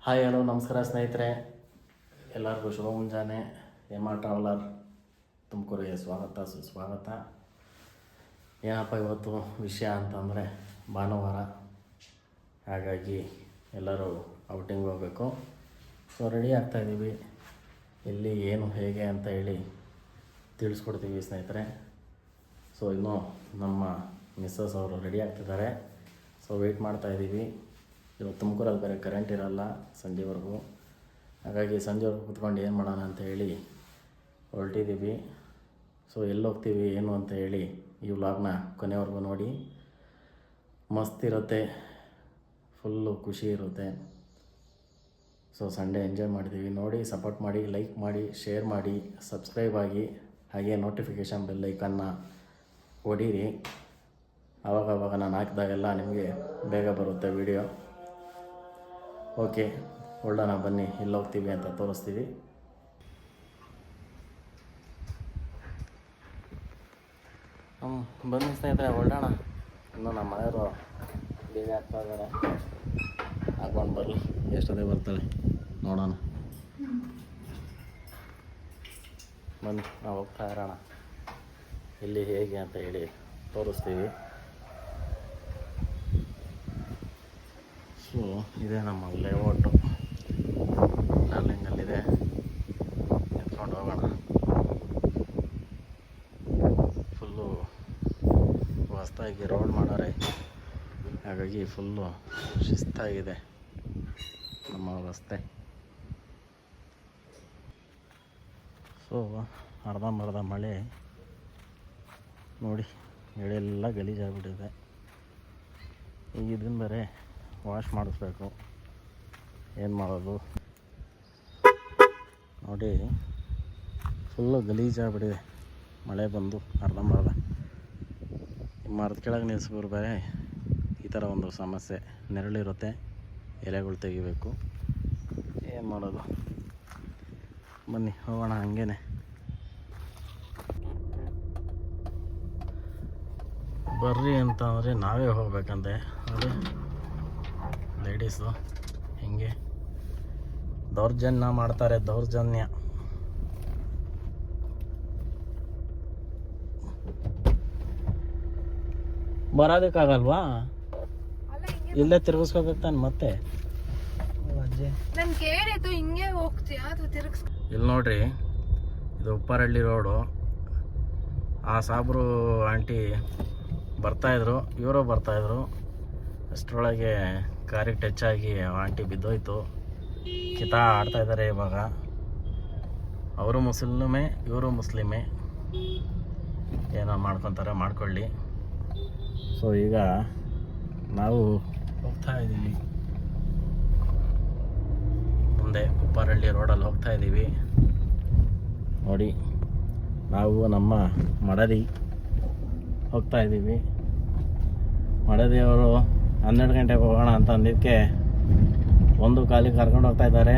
Hi hello ನಮಸ್ಕಾರ ಸ್ನೇಹಿತರೆ, ಎಲ್ಲರಿಗೂ ಶುಭ ಮುಂಜಾನೆ. ಎಮ್ ಆರ್ ಟ್ರಾವೆಲರ್ ತುಮಕೂರಿಗೆ ಸ್ವಾಗತ ಸುಸ್ವಾಗತ. ಏನಪ್ಪ ಇವತ್ತು ವಿಷಯ ಅಂತಂದರೆ ಭಾನುವಾರ, ಹಾಗಾಗಿ ಎಲ್ಲರೂ ಔಟಿಂಗ್ ಹೋಗಬೇಕು. ಸೊ ರೆಡಿ ಆಗ್ತಾಯಿದ್ದೀವಿ. ಎಲ್ಲಿ ಏನು ಹೇಗೆ ಅಂತ ಹೇಳಿ ತಿಳಿಸ್ಕೊಡ್ತೀವಿ ಸ್ನೇಹಿತರೆ. ಸೊ ಇನ್ನೂ ನಮ್ಮ ಮಿಸ್ಸಸ್ ಅವರು ರೆಡಿ ಆಗ್ತಿದ್ದಾರೆ. ಸೊ ವೆಯ್ಟ್ ಮಾಡ್ತಾಯಿದ್ದೀವಿ. ಇವತ್ತು ತುಮಕೂರಲ್ಲಿ ಬೇರೆ ಕರೆಂಟ್ ಇರಲ್ಲ ಸಂಜೆವರೆಗೂ, ಹಾಗಾಗಿ ಸಂಜೆವರೆಗೂ ಕೂತ್ಕೊಂಡು ಏನು ಮಾಡೋಣ ಅಂತ ಹೇಳಿ ಹೊರಟಿದ್ದೀವಿ. ಸೊ ಎಲ್ಲಿ ಹೋಗ್ತೀವಿ ಏನು ಅಂತ ಹೇಳಿ ಈ ವ್ಲಾಗ್ನ ಕೊನೆವರೆಗೂ ನೋಡಿ. ಮಸ್ತ್ ಇರುತ್ತೆ, ಫುಲ್ಲು ಖುಷಿ ಇರುತ್ತೆ. ಸೊ ಸಂಡೇ ಎಂಜಾಯ್ ಮಾಡ್ತೀವಿ. ನೋಡಿ, ಸಪೋರ್ಟ್ ಮಾಡಿ, ಲೈಕ್ ಮಾಡಿ, ಶೇರ್ ಮಾಡಿ, ಸಬ್ಸ್ಕ್ರೈಬ್ ಆಗಿ, ಹಾಗೆ ನೋಟಿಫಿಕೇಷನ್ ಬೆಲ್ ಐಕನ್ನ ಹೊಡೀರಿ. ಆವಾಗವಾಗ ನಾನು ಹಾಕಿದಾಗೆಲ್ಲ ನಿಮಗೆ ಬೇಗ ಬರುತ್ತೆ ವಿಡಿಯೋ. ಓಕೆ, ಹೊರಡೋಣ ಬನ್ನಿ, ಎಲ್ಲಿ ಹೋಗ್ತೀವಿ ಅಂತ ತೋರಿಸ್ತೀವಿ. ಬನ್ನಿ ಸ್ನೇಹಿತರೆ, ಹೊರಡೋಣ. ಇನ್ನು ನಮ್ಮ ಮನೆಯವರು ಬೇಗ ಆಗ್ತಾ ಇದ್ದಾರೆ. ಹಾಕೊಂಡು ಬರಲಿ, ಎಷ್ಟೊತ್ತೇ ಬರ್ತಾಳೆ ನೋಡೋಣ. ಬನ್ನಿ, ನಾವು ಹೋಗ್ತಾ ಇರೋಣ. ಎಲ್ಲಿ ಹೇಗೆ ಅಂತ ಹೇಳಿ ತೋರಿಸ್ತೀವಿ. ಸೊ ಇದೇ ನಮ್ಮ ಲೇಔಟು, ಡಾರ್ಲಿಂಗಲ್ಲಿದೆ. ಎತ್ಕೊಂಡು ಹೋಗೋಣ. ಫುಲ್ಲು ಹೊಸ್ದಾಗಿ ರೋಡ್ ಮಾಡಾರೆ, ಹಾಗಾಗಿ ಫುಲ್ಲು ಶಿಸ್ತಾಗಿದೆ ನಮ್ಮ ರಸ್ತೆ. ಸೊ ಅರ್ಧಂಬರ್ಧ ಮಳೆ ನೋಡಿ, ಎಳೆಲ್ಲ ಗಲೀಜಾಗ್ಬಿಟ್ಟಿದೆ. ಈಗ ಇದನ್ನು ಬೇರೆ ವಾಶ್ ಮಾಡಿಸ್ಬೇಕು. ಏನು ಮಾಡೋದು ನೋಡಿ, ಫುಲ್ಲು ಗಲೀಜಾಗ್ಬಿಟ್ಟಿದೆ ಮಳೆ ಬಂದು. ಅರ್ಧಂಬರ್ಧ ಮರದ ಕೆಳಗೆ ನಿಲ್ಲಿಸ್ಬೋದು ಬೇರೆ ಈ ಥರ ಒಂದು ಸಮಸ್ಯೆ. ನೆರಳಿರುತ್ತೆ, ಎಲೆಗಳು ತೆಗಿಬೇಕು. ಏನು ಮಾಡೋದು, ಬನ್ನಿ ಹೋಗೋಣ ಹಂಗೇನೆ. ಬರ್ರಿ ಅಂತ ಅಂದರೆ ನಾವೇ ಹೋಗ್ಬೇಕಂತೆ. ನೋಡಿ ಲೇಡೀಸು ಹಿಂಗೆ ದೌರ್ಜನ್ಯ ಮಾಡ್ತಾರೆ, ದೌರ್ಜನ್ಯ. ಬರೋದಕ್ಕಾಗಲ್ವಾ? ಇಲ್ಲೇ ತಿರ್ಗಿಸ್ಕೋಬೇಕು ತಾನೆ ಮತ್ತೆ. ಇಲ್ಲಿ ನೋಡ್ರಿ, ಇದು ಉಪ್ಪಾರಳ್ಳಿ ರೋಡು. ಆ ಸಾಬ್ರು ಆಂಟಿ ಬರ್ತಾಯಿದ್ರು, ಇವರು ಬರ್ತಾಯಿದ್ರು. ಅಷ್ಟರೊಳಗೆ ಕಾರಿಗೆ ಟಚ್ ಆಗಿ ಆಂಟಿ ಬಿದ್ದೋಯ್ತು. ಕಿತಾ ಆಡ್ತಾಯಿದ್ದಾರೆ ಇವಾಗ. ಅವರು ಮುಸ್ಲಿಮೇ, ಇವರು ಮುಸ್ಲಿಮೇ, ಏನೋ ಮಾಡ್ಕೊತಾರೆ ಮಾಡ್ಕೊಳ್ಳಿ. ಸೊ ಈಗ ನಾವು ಹೋಗ್ತಾ ಇದ್ದೀವಿ ಮುಂದೆ, ಉಪ್ಪಾರಳ್ಳಿ ರೋಡಲ್ಲಿ ಹೋಗ್ತಾ ಇದ್ದೀವಿ. ನೋಡಿ, ನಾವು ನಮ್ಮ ಮಡದಿ ಹೋಗ್ತಾ ಇದ್ದೀವಿ. ಮಡದಿಯವರು 12 ಗಂಟೆಗೆ ಹೋಗೋಣ ಅಂತ ಅಂದಿದ್ದಕ್ಕೆ 1:15 ಕರ್ಕೊಂಡು ಹೋಗ್ತಾ ಇದ್ದಾರೆ.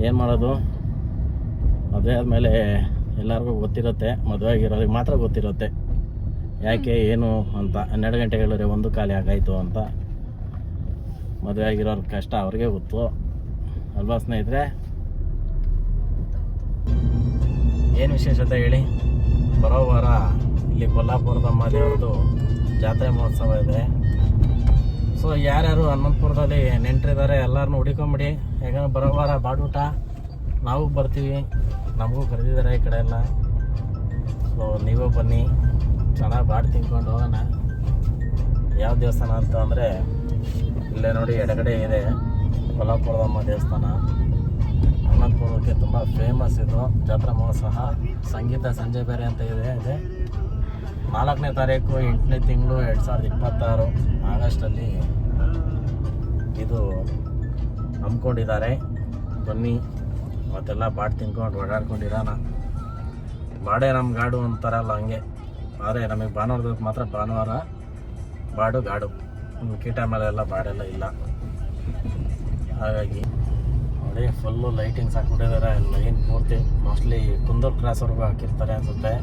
ಏನು ಮಾಡೋದು, ಮದುವೆ ಆದಮೇಲೆ ಎಲ್ಲರಿಗೂ ಗೊತ್ತಿರುತ್ತೆ, ಮದುವೆ ಆಗಿರೋರಿಗೆ ಮಾತ್ರ ಗೊತ್ತಿರುತ್ತೆ ಯಾಕೆ ಏನು ಅಂತ. 12 ಗಂಟೆಗೆ ಹೇಳಿದ್ರೆ 1:15 ಆಗಾಯಿತು ಅಂತ. ಮದುವೆ ಆಗಿರೋರ ಕಷ್ಟ ಅವ್ರಿಗೆ ಗೊತ್ತು ಅಲ್ವಾ ಸ್ನೇಹಿತರೆ? ಏನು ವಿಶೇಷತೆ ಹೇಳಿ? ಬರೋ ವಾರ ಇಲ್ಲಿ ಕೊಲ್ಲಾಪುರದ ದೇವ್ರದ್ದು ಜಾತ್ರೆ ಮಹೋತ್ಸವ ಇದೆ. ಸೊ ಯಾರ್ಯಾರು ಹನುಮಂತಪುರದಲ್ಲಿ ನೆಂಟರಿದ್ದಾರೆ ಎಲ್ಲರನ್ನೂ ಹುಡುಕೊಂಬಿಡಿ. ಯಾಕಂದ್ರೆ ಬರೋ ವಾರ ಬಾಡೂಟ ನಾವು ಬರ್ತೀವಿ, ನಮಗೂ ಕರೆದಿದ್ದಾರೆ ಈ ಕಡೆ ಎಲ್ಲ. ಸೊ ನೀವು ಬನ್ನಿ, ಚೆನ್ನಾಗಿ ಬಾಡಿ ತಿನ್ಕೊಂಡು ಹೋಗೋಣ. ಯಾವ ದೇವಸ್ಥಾನ ಅಂತ ಅಂದರೆ ಇಲ್ಲೇ ನೋಡಿ, ಎಡಗಡೆ ಇದೆ ಕೊಲ್ಲಾಪುರದಮ್ಮ ದೇವಸ್ಥಾನ. ಹನುಮಂತಪುರಕ್ಕೆ ತುಂಬ ಫೇಮಸ್ ಇದು ಜಾತ್ರಾ ಮಹೋತ್ಸವ. ಸಂಗೀತ ಸಂಜೆ ಬೇರೆ ಅಂತ ಇದೆ. 4ನೇ ತಾರೀಕು 8ನೇ ತಿಂಗಳು 2026 ಆಗಸ್ಟಲ್ಲಿ ಇದು ಹಮ್ಮಿಕೊಂಡಿದ್ದಾರೆ. ಬನ್ನಿ, ಮತ್ತೆಲ್ಲ ಬಾಡ್ ತಿನ್ಕೊಂಡು ಓಡಾಡ್ಕೊಂಡಿರೋಣ. ಬಾಡೆ ನಮ್ಮ ಗಾಡು ಅಂತಾರಲ್ಲ ಹಂಗೆ. ಆದರೆ ನಮಗೆ ಭಾನುವಾರದಕ್ಕೆ ಮಾತ್ರ ಭಾನುವಾರ ಬಾಡು ಗಾಡು, ಕೀಟ ಮೇಲೆಲ್ಲ ಬಾಡೆಲ್ಲ ಇಲ್ಲ. ಹಾಗಾಗಿ ನೋಡಿ, ಫುಲ್ಲು ಲೈಟಿಂಗ್ಸ್ ಹಾಕ್ಬಿಟ್ಟಿದ್ದಾರೆ ಲೈನ್ ಪೂರ್ತಿ. ಮೋಸ್ಟ್ಲಿ ಕುಂದೂರು ಕ್ರಾಸ್ವರೆಗೂ ಹಾಕಿರ್ತಾರೆ ಅನಿಸುತ್ತೆ.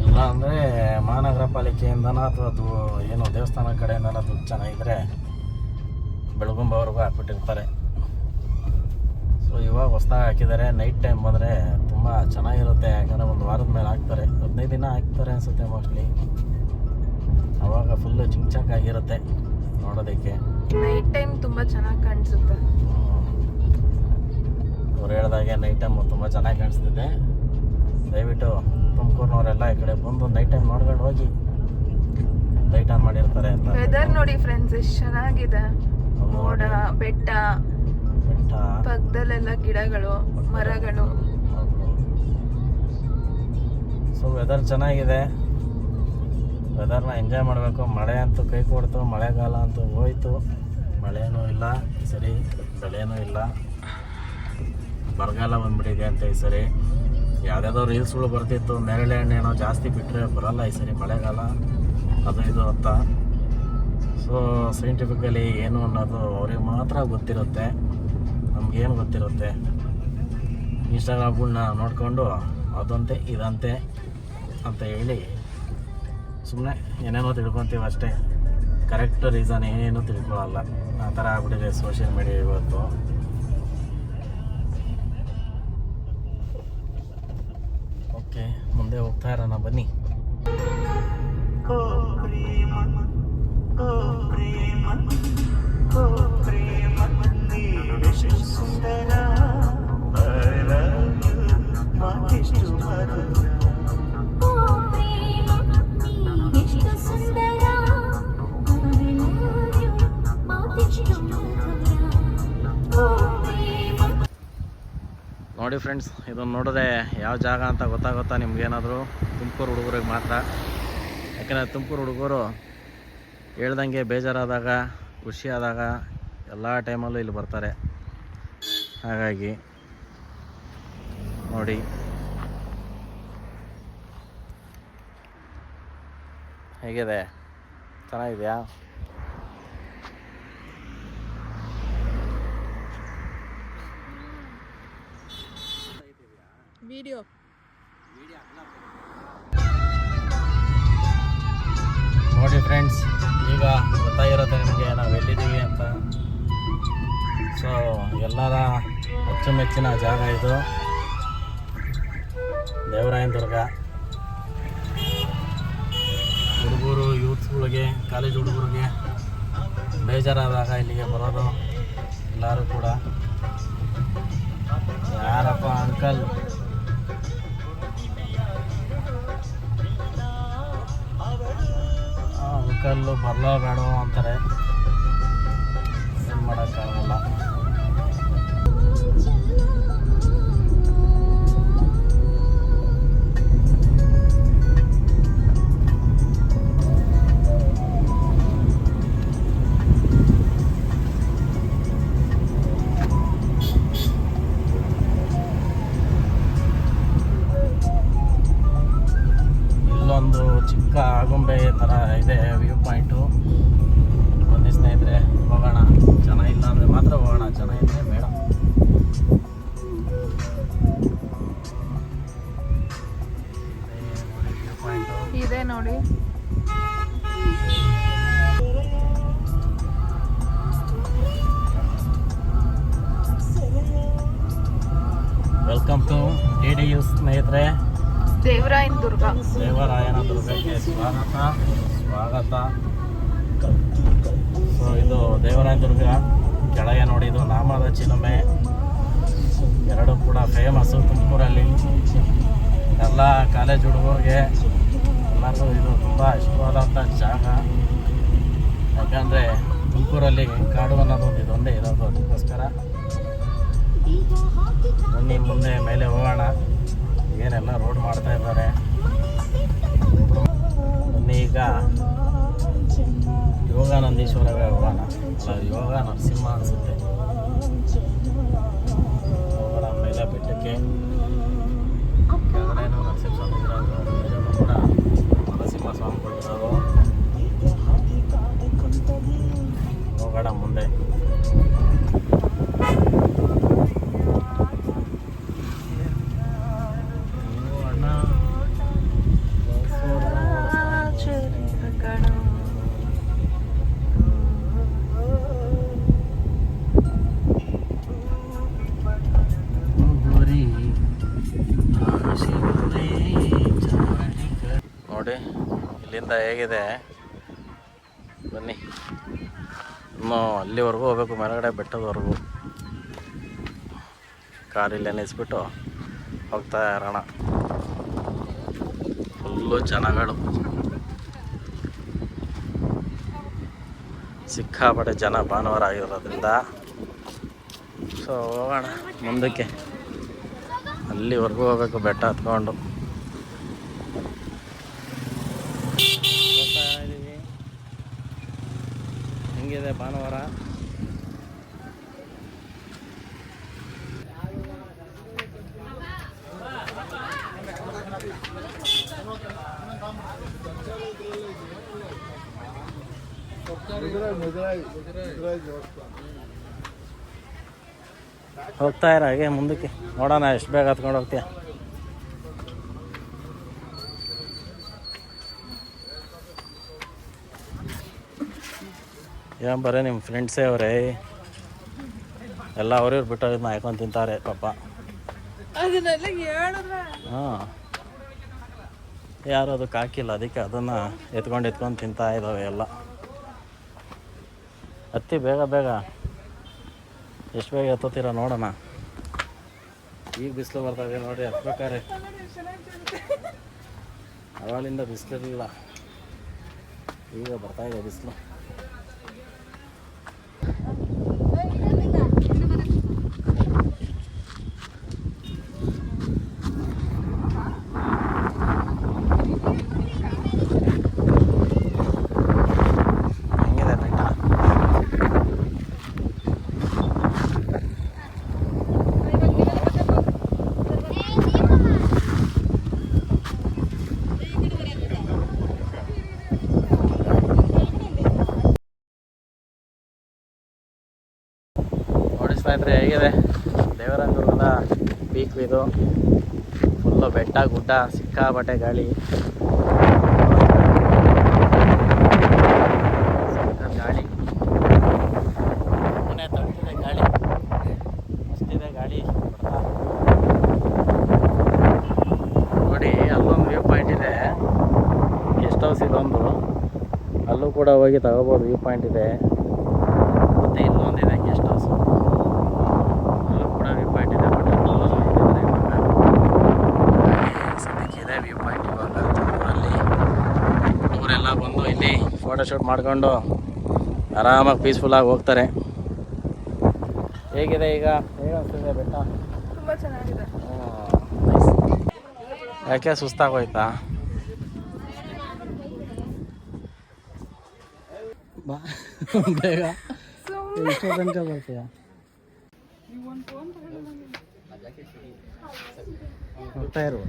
ಇಲ್ಲ ಅಂದರೆ ಮಹಾನಗರ ಪಾಲಿಕೆಯಿಂದನೋ ಅಥವಾ ಅದು ಏನೋ ದೇವಸ್ಥಾನ ಕಡೆಯಿಂದನೋ ದುಡ್ಡು ಚೆನ್ನಾಗಿದ್ರೆ ಬೆಳಗುಂಬವರೆಗೂ ಹಾಕ್ಬಿಟ್ಟಿರ್ತಾರೆ. ಸೊ ಇವಾಗ ಹೊಸ್ದಾಗಿ ಹಾಕಿದ್ದಾರೆ. ನೈಟ್ ಟೈಮ್ ಬಂದರೆ ತುಂಬ ಚೆನ್ನಾಗಿರುತ್ತೆ. ಯಾಕಂದರೆ ಒಂದು ವಾರದ ಮೇಲೆ ಹಾಕ್ತಾರೆ, 15 ದಿನ ಹಾಕ್ತಾರೆ ಅನಿಸುತ್ತೆ ಮೋಸ್ಟ್ಲಿ. ಆವಾಗ ಫುಲ್ಲು ಚಿಂಚಾಕ್ ಆಗಿರುತ್ತೆ ನೋಡೋದಕ್ಕೆ. ನೈಟ್ ಟೈಮ್ ತುಂಬ ಚೆನ್ನಾಗಿ ಕಾಣಿಸುತ್ತೆ. ಅವ್ರು ಹೇಳ್ದಾಗೆ ನೈಟ್ ಟೈಮ್ ತುಂಬ ಚೆನ್ನಾಗಿ ಕಾಣಿಸ್ತಿದೆ. ದಯವಿಟ್ಟು ತುಮಕೂರಿನವರೆಲ್ಲ ಈ ಕಡೆ ಬಂದು ನೈಟ್ ಟೈಮ್ ನೋಡ್ಕೊಂಡು ಹೋಗಿ. ಲೈಟ್ ಆನ್ ಮಾಡಿರ್ತಾರೆ ಅಂತ. ವೆದರ್ ನೋಡಿ ಫ್ರೆಂಡ್ಸ್, ಎಷ್ಟು ಚೆನ್ನಾಗಿದೆ. ಮೋಡ, ಬೆಟ್ಟ, ಪಕ್ಕದಲ್ಲೆಲ್ಲ ಗಿಡಗಳು, ಮರಗಳು. ಸೊ ವೆದರ್ ಚೆನ್ನಾಗಿದೆ. ವೆದರ್ನ ಎಂಜಾಯ್ ಮಾಡಬೇಕು. ಮಳೆ ಅಂತೂ ಕೈ ಕೊಡ್ತು, ಮಳೆಗಾಲ ಅಂತೂ ಹೋಯ್ತು. ಮಳೆನೂ ಇಲ್ಲ ಈ ಸರಿ, ಬೆಳೆನೂ ಇಲ್ಲ. ಬರಗಾಲ ಬಂದ್ಬಿಟ್ಟಿದೆ ಅಂತ ಈ ಸರಿ. ಯಾವುದ್ಯಾವುದೋ ರೀಲ್ಸ್ಗಳು ಬರ್ತಿತ್ತು, ನೆರಳೆ ಹಣ್ಣೇನೋ ಜಾಸ್ತಿ ಬಿಟ್ಟರೆ ಬರಲ್ಲ ಈ ಸರಿ ಮಳೆಗಾಲ, ಅದು ಇದು ಅಂತ. ಸೊ ಸೈಂಟಿಫಿಕಲಿ ಏನು ಅನ್ನೋದು ಅವ್ರಿಗೆ ಮಾತ್ರ ಗೊತ್ತಿರುತ್ತೆ, ನಮಗೇನು ಗೊತ್ತಿರುತ್ತೆ. ಇನ್ಸ್ಟಾಗ್ರಾಮ್ಗಳನ್ನ ನೋಡಿಕೊಂಡು ಅದಂತೆ ಇದಂತೆ ಅಂತ ಹೇಳಿ ಸುಮ್ಮನೆ ಏನೇನೋ ತಿಳ್ಕೊತೀವಿ ಅಷ್ಟೇ. ಕರೆಕ್ಟ್ ರೀಸನ್ ಏನೇನೂ ತಿಳ್ಕೊಳ್ಳಲ್ಲ. ಆ ಥರ ಆಗ್ಬಿಟ್ಟಿದೆ ಸೋಷಿಯಲ್ ಮೀಡಿಯಾ ಇವತ್ತು. ಓಕೆ, ಮುಂದೆ ಹೋಗ್ತಾ ಇರೋಣ ಬನ್ನಿ. ನೋಡಿ ಫ್ರೆಂಡ್ಸ್, ಇದನ್ನು ನೋಡಿದ್ರೆ ಯಾವ ಜಾಗ ಅಂತ ಗೊತ್ತಾಗುತ್ತಾ ನಿಮ್ಗೇನಾದರೂ? ತುಮಕೂರು ಹುಡುಗರಿಗೆ ಮಾತ್ರ. ಯಾಕೆಂದರೆ ತುಮಕೂರು ಹುಡುಗರು ಹೇಳ್ದಂಗೆ ಬೇಜಾರಾದಾಗ, ಖುಷಿಯಾದಾಗ ಎಲ್ಲ ಟೈಮಲ್ಲೂ ಇಲ್ಲಿ ಬರ್ತಾರೆ. ಹಾಗಾಗಿ ನೋಡಿ ಹೇಗಿದೆ, ಚೆನ್ನಾಗಿದೆಯಾ? ವಿಡಿಯೋ ನೋಡಿ ಫ್ರೆಂಡ್ಸ್, ಈಗ ಗೊತ್ತಾಗಿರುತ್ತೆ ನಿಮಗೆ ನಾವು ಎಲ್ಲಿದ್ದೀವಿ ಅಂತ. ಸೊ ಎಲ್ಲರ ಅಚ್ಚುಮೆಚ್ಚಿನ ಜಾಗ ಇದು, ದೇವರಾಯನದುರ್ಗ. ಹುಡುಗರು, ಯೂತ್ಸ್ಗಳಿಗೆ, ಕಾಲೇಜ್ ಹುಡುಗರಿಗೆ ಬೇಜಾರಾದಾಗ ಇಲ್ಲಿಗೆ ಬರೋದು ಎಲ್ಲರೂ ಕೂಡ. ಯಾರಪ್ಪ ಅಂಕಲ್? ಅಂಕಲ್ಲು ಬರಲೋ ಬೇಡೋ ಅಂತಾರೆ, ಏನು ಮಾಡೋಕ್ಕಾಗಲ್ಲ. ಇಲ್ಲೊಂದು ಚಿಕ್ಕ ಆಗುಂಬೆ ಥರ ಇದೆ ವ್ಯೂ ಪಾಯಿಂಟು. ಬನ್ನಿ ಸ್ನೇಹಿತರೆ, ಹೋಗೋಣ. ಜನ ಇಲ್ಲ ಅಂದರೆ ಮಾತ್ರ ಹೋಗೋಣ, ಜನ ಇದ್ದರೆ ಬೇಡ. ವ್ಯೂ ಪಾಯಿಂಟು ಇದೆ ನೋಡಿ. ವೆಲ್ಕಮ್ ಟು DDU ಸ್ನೇಹಿತರೆ. ದೇವರಾಯನದುರ್ಗಕ್ಕೆ ಸ್ವಾಗತ. ಸೊ ಇದು ದೇವರಾಯನದುರ್ಗ. ಕೆಳಗೆ ನೋಡಿ, ಇದು ನಾಮದ ಚಿಲುಮೆ. ಎರಡೂ ಕೂಡ ಫೇಮಸ್ಸು ತುಮಕೂರಲ್ಲಿ. ಎಲ್ಲ ಕಾಲೇಜ್ ಹುಡುಗರಿಗೆ ಎಲ್ಲರಿಗೂ ಇದು ತುಂಬ ಇಷ್ಟವಾದಂಥ ಜಾಗ. ಯಾಕಂದರೆ ತುಮಕೂರಲ್ಲಿ ಕಾಡು ಅನ್ನೋದು ಇದೊಂದೇ ಇರೋದು, ಅದಕ್ಕೋಸ್ಕರ. ಬನ್ನಿ ಮುಂದೆ ಮೇಲೆ ಹೋಗೋಣ. ಏನೆಲ್ಲ ರೋಡ್ ಮಾಡ್ತಾ ಇದ್ದಾರೆ. ಬನ್ನಿ ಈಗ ಯೋಗಾನಂದೀಶ್ವರವೇ ಹೋಗೋಣ. ಅಲ್ಲ, ಯೋಗ ನರಸಿಂಹ ಅನಿಸುತ್ತೆ. ಹೋಗೋಣ ಮೇಲೆ ಬೆಟ್ಟಕ್ಕೆ. ಕೆಳಗಡೆನೂ ನರಸಿಂಹ ಸ್ವಾಮಿ ಇರೋದು, ಮೇಲೂ ಕೂಡ ನರಸಿಂಹ ಸ್ವಾಮಿಗಳು ಇರೋದು. ಹೋಗೋಣ ಮುಂದೆ. ಇಲ್ಲಿಂದ ಹೇಗಿದೆ ಬನ್ನಿ. ಇನ್ನು ಅಲ್ಲಿವರೆಗೂ ಹೋಗ್ಬೇಕು, ಮೇಲ್ಗಡೆ ಬೆಟ್ಟದವರೆಗೂ. ಕಾರಿಲ್ಲೇ ನಿಲ್ಲಿಸ್ಬಿಟ್ಟು ಹೋಗ್ತಾ ಇರೋಣ. ಫುಲ್ಲು ಜನಗಳು, ಸಿಕ್ಕಾಪಟ್ಟೆ ಜನ ಭಾನುವಾರ ಆಗಿರೋದ್ರಿಂದ. ಸೊ ಹೋಗೋಣ ಮುಂದಕ್ಕೆ, ಅಲ್ಲಿವರೆಗೂ ಹೋಗ್ಬೇಕು ಬೆಟ್ಟ ಹತ್ಕೊಂಡು. ಹೆಂಗಿದೆ ಭಾನುವಾರ? ಹೋಗ್ತಾ ಇರ ಹಾಗೆ ಮುಂದಕ್ಕೆ, ನೋಡೋಣ ಎಷ್ಟು ಬೇಗ ಹತ್ಕೊಂಡು ಹೋಗ್ತೀಯ. ಏನು ಬರೀ ನಿಮ್ಮ ಫ್ರೆಂಡ್ಸೇ ಅವರೇ, ಎಲ್ಲ ಅವ್ರಿವ್ರು ಬಿಟ್ಟು ಇದನ್ನ ಹಾಕೊಂಡು ತಿಂತಾರೆ ಪಾಪ. ಹಾಂ, ಯಾರು ಅದಕ್ಕೆ ಹಾಕಿಲ್ಲ, ಅದಕ್ಕೆ ಅದನ್ನು ಎತ್ಕೊಂಡು ತಿಂತಾ ಇದ್ದಾವೆ ಎಲ್ಲ. ಹತ್ತಿ ಬೇಗ ಬೇಗ, ಎಷ್ಟು ಬೇಗ ಎತ್ತೋತೀರ ನೋಡೋಣ. ಈಗ ಬಿಸಿಲು ಬರ್ತಾಯಿದೆ ನೋಡಿ, ಹತ್ಬೇಕಾರೆ. ಅವಾಗಲಿಂದ ಬಿಸಿಲಿರಲಿಲ್ಲ, ಈಗ ಬರ್ತಾಯಿದೆ ಬಿಸಿಲು. ಸ್ನೇಹಿತರೆ, ಹೇಗಿದೆ ದೇವರಂಗದ ಪೀಕ್ ಇದು? ಫುಲ್ಲು ಬೆಟ್ಟ ಗುಡ್ಡ, ಸಿಕ್ಕಾಪಟ್ಟೆ ಗಾಳಿ, ಗಾಳಿ ಮನೆ ತಗ್ತಿದೆ, ಗಾಳಿ ಮಸ್ತಿದೆ ಗಾಳಿ. ನೋಡಿ ಅಲ್ಲೊಂದು ವ್ಯೂ ಪಾಯಿಂಟ್ ಇದೆ, ಗೆಸ್ಟ್ ಹೌಸ್ ಇದೊಂದು, ಅಲ್ಲೂ ಕೂಡ ಹೋಗಿ ತಗೋಬೋದು. ವ್ಯೂ ಪಾಯಿಂಟ್ ಇದೆ, ಮತ್ತು ಇಲ್ಲೊಂದಿದೆ ಗೆಸ್ಟ್ ಹೌಸ್, ಅಲ್ಲೂ ಕೂಡ ವ್ಯೂ ಪಾಯಿಂಟ್ ಇದೆ. ಬಟ್ ಕ್ಲೋಸ್ ಮಾಡಿದ್ದಾರೆ ಇವಾಗ. ಸದ್ಯಕ್ಕಿದೆ ವ್ಯೂ ಪಾಯಿಂಟ್ ಇವಾಗ ಊರಲ್ಲಿ. ಊರೆಲ್ಲ ಬಂದು ಇಲ್ಲಿ ಫೋಟೋಶೂಟ್ ಮಾಡ್ಕೊಂಡು ಆರಾಮಾಗಿ ಪೀಸ್ಫುಲ್ಲಾಗಿ ಹೋಗ್ತಾರೆ. ಹೇಗಿದೆ ಈಗ? ಹೇಗೆ ಅನಿಸ್ತಿದೆ ಬೆಟ್ಟ? ತುಂಬ ಚೆನ್ನಾಗಿದೆ. ಯಾಕೆ ಸುಸ್ತಾಗೋಯ್ತಾ? ಬಾ ಬೇಗ, ಎಷ್ಟೋ ತನಕ ಬರ್ತೀಯ? ಹೋಗ್ತಾ ಇರು.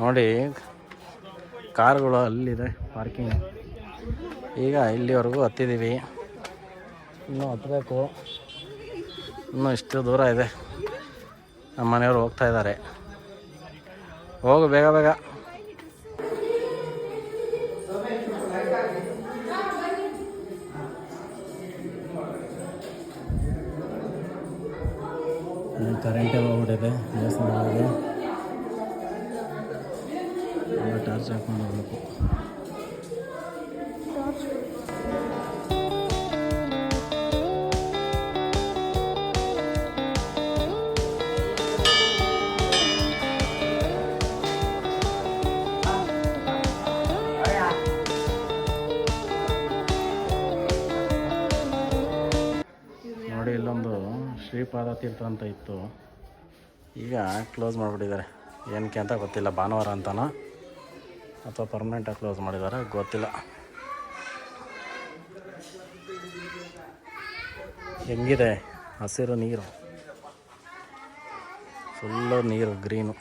ನೋಡಿ ಕಾರ್ಗಳು ಅಲ್ಲಿದೆ ಪಾರ್ಕಿಂಗ್. ಈಗ ಇಲ್ಲಿವರೆಗೂ ಹತ್ತಿದ್ದೀವಿ, ಇನ್ನೂ ಹತ್ತಬೇಕು. ಇನ್ನೂ ಇಷ್ಟು ದೂರ ಇದೆ. ನಮ್ಮ ಮನೆಯವರು ಹೋಗ್ತಾ ಇದ್ದಾರೆ. ಹೋಗು ಬೇಗ ಬೇಗ. ಕರೆಂಟೇ ಹೋಗ್ಬಿಟ್ಟಿದೆ ದೇವಸ್ಥಾನಗಳಿಗೆ. ಎಲ್ಲ ಟಾರ್ಚ್ ಹಾಕೊಂಡು ಹೋಗ್ಬೇಕು. ನೋಡಿ ಇಲ್ಲೊಂದು ಶ್ರೀಪಾದ ತೀರ್ಥ ಅಂತ ಇತ್ತು, ಈಗ ಕ್ಲೋಸ್ ಮಾಡಿಬಿಟ್ಟಿದ್ದಾರೆ. ಏನಕ್ಕೆ ಅಂತ ಗೊತ್ತಿಲ್ಲ, ಭಾನುವಾರ ಅಂತನೋ ಅಥವಾ ಪರ್ಮನೆಂಟಾಗಿ ಕ್ಲೋಸ್ ಮಾಡಿದ್ದಾರೆ ಗೊತ್ತಿಲ್ಲ. ಹೆಂಗಿದೆ ಹಸಿರು ನೀರು, ಫುಲ್ಲು ನೀರು ಗ್ರೀನು.